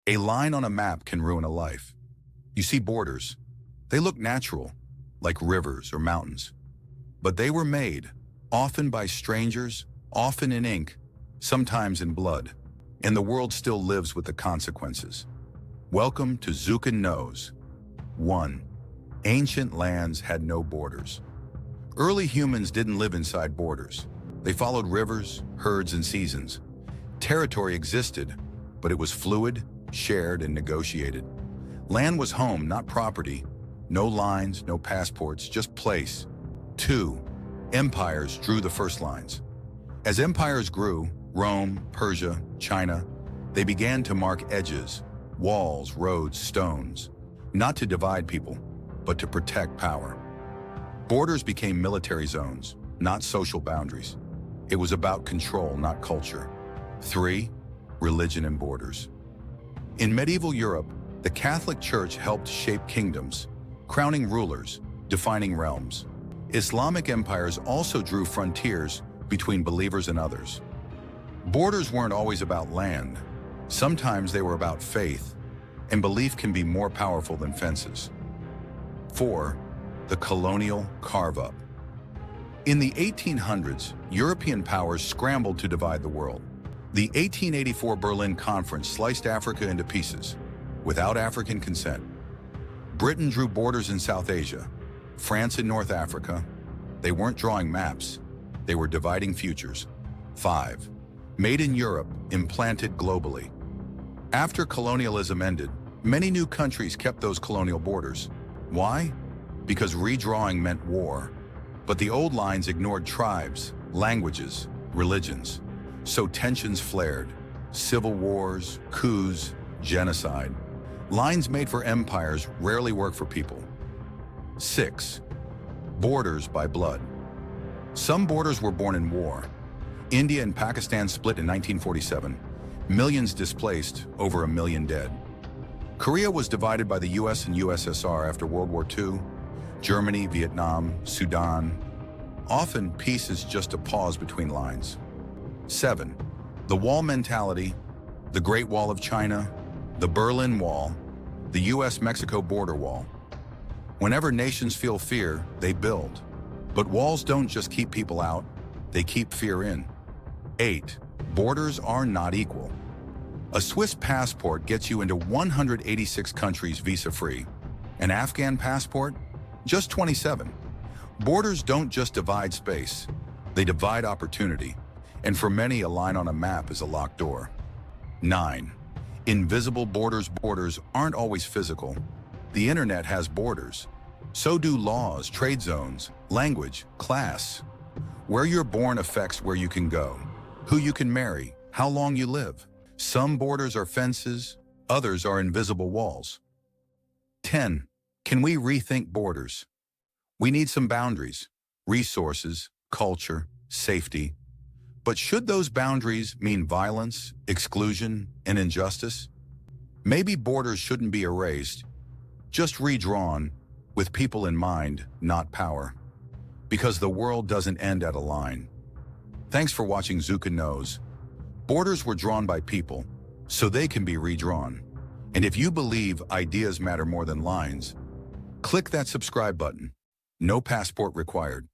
A line on a map can ruin a life. You see borders. They look natural, like rivers or mountains. But they were made, often by strangers, often in ink, sometimes in blood. And the world still lives with the consequences. Welcome to Zukkun Knows. 1. Ancient lands had no borders. Early humans didn't live inside borders. They followed rivers, herds, and seasons. Territory existed, but it was fluid, shared, and negotiated. Land was home, not property. No lines, no passports, just place. 2. Empires drew the first lines. As empires grew, Rome, Persia, China, they began to mark edges, walls, roads, stones, not to divide people, but to protect power. Borders became military zones, not social boundaries. It was about control, not culture. 3. Religion and borders. In medieval Europe, the Catholic Church helped shape kingdoms, crowning rulers, defining realms. Islamic empires also drew frontiers between believers and others. Borders weren't always about land. Sometimes they were about faith, and belief can be more powerful than fences. 4. The colonial carve-up. In the 1800s, European powers scrambled to divide the world. The 1884 Berlin Conference sliced Africa into pieces, without African consent. Britain drew borders in South Asia, France in North Africa. They weren't drawing maps, they were dividing futures. 5. Made in Europe, implanted globally. After colonialism ended, many new countries kept those colonial borders. Why? Because redrawing meant war. But the old lines ignored tribes, languages, religions. So tensions flared. Civil wars, coups, genocide. Lines made for empires rarely work for people. 6. Borders by blood. Some borders were born in war. India and Pakistan split in 1947. Millions displaced, over 1 million dead. Korea was divided by the US and USSR after World War II. Germany, Vietnam, Sudan. Often, peace is just a pause between lines. 7. The wall mentality, the Great Wall of China, the Berlin Wall, the US-Mexico border wall. Whenever nations feel fear, they build. But walls don't just keep people out, they keep fear in. 8. Borders are not equal. A Swiss passport gets you into 186 countries visa-free. An Afghan passport? Just 27. Borders don't just divide space, they divide opportunity. And for many, a line on a map is a locked door. 9. Invisible borders. Borders aren't always physical. The internet has borders. So do laws, trade zones, language, class. Where you're born affects where you can go, who you can marry, how long you live. Some borders are fences, others are invisible walls. 10. Can we rethink borders? We need some boundaries, resources, culture, safety. But should those boundaries mean violence, exclusion, and injustice? Maybe borders shouldn't be erased, just redrawn, with people in mind, not power. Because the world doesn't end at a line. Thanks for watching Zukkun Knows. Borders were drawn by people, so they can be redrawn. And if you believe ideas matter more than lines, click that subscribe button. No passport required.